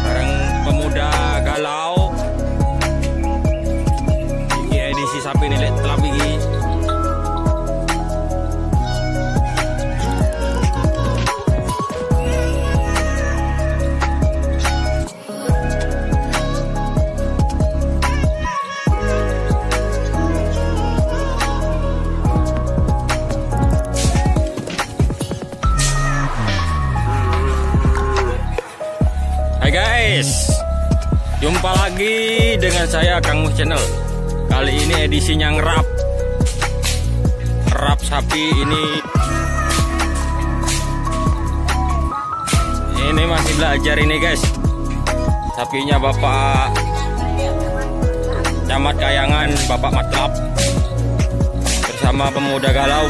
Bareng pemuda galau iki edisi sapi nih telah bigi. Hai guys, jumpa lagi dengan saya Kang Mus Channel. Kali ini edisinya ngerap sapi ini masih belajar ini guys. Sapinya Bapak Camat Kayangan, Bapak MATLAP bersama pemuda galau.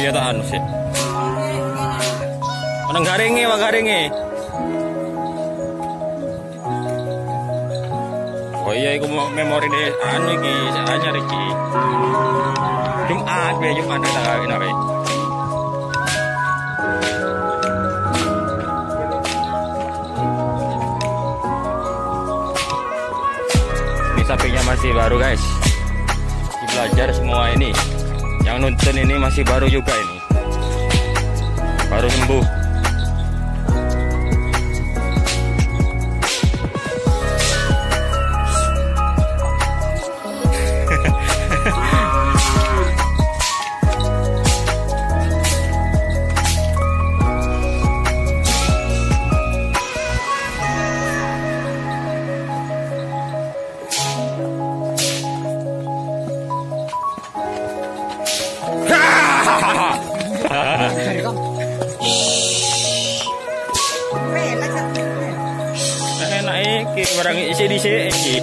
Iya tahan sih. Mana garinge, wah garinge. Oh iya, aku mau memori deh. Anu iki, anyar iki. Jumat kita kawin apa? Ini sapinya masih baru guys. Belajar semua ini. Yang nonton ini masih baru juga ini. Baru sembuh. Enak iki barang isi iki.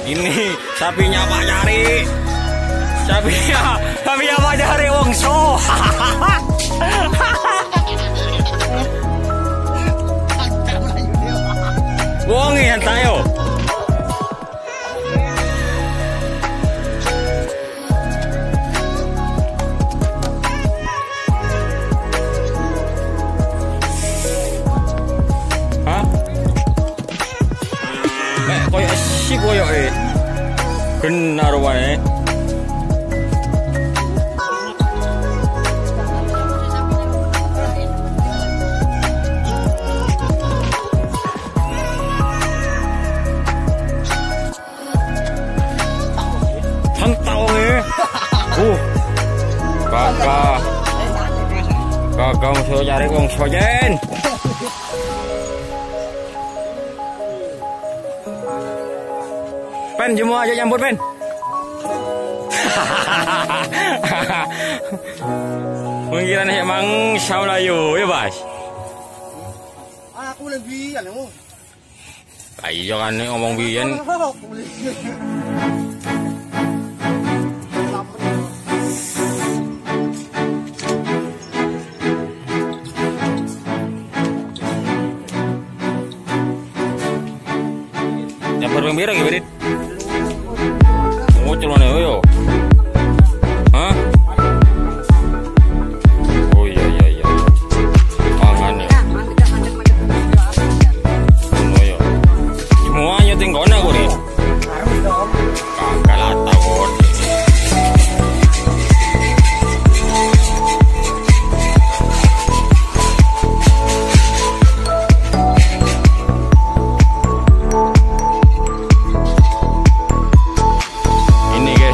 Ini sapinya Pak Nyari. Sapinya Pak Nyari wongso. Wong yang tayo. Hah? Koyo si koyo benar wae. Kakak mau cari wong sojen. Pen, jemu aja nyambut pen. Mungkin emang Saulayu ya Bas. Aku lebih anu. Ayo kan ngomong biyen. Pembira gimana? Oh, celana yo. Hah? Oh iya. Pangan ya. Oh iya. Semuanya tinggal nak gue. Harus dong. Kalah takut.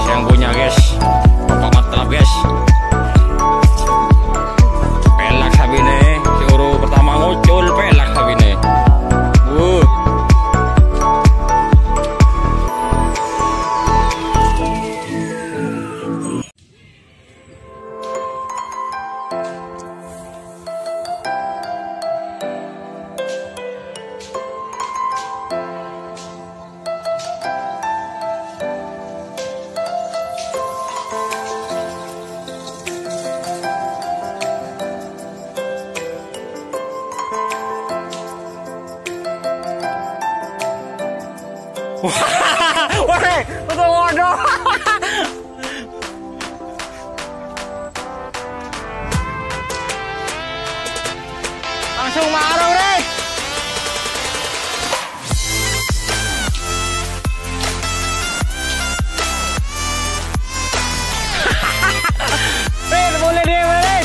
Yang Woi, betul waduh. Langsung marah, Red. Red, boleh dia, Red.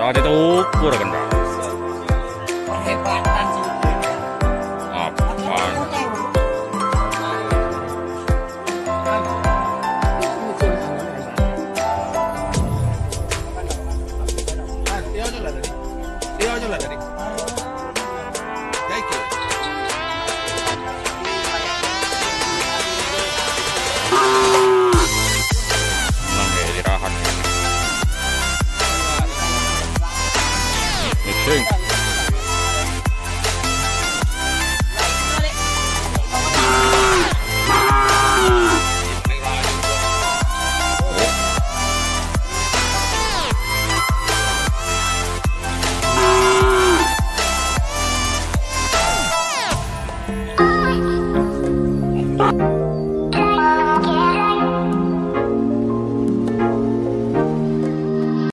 Nah, itu ukur kan, Pak. Perhebatan sih. Apa? Dia aja lah dari. Thank you. Emang kayak dirahat. Mixing.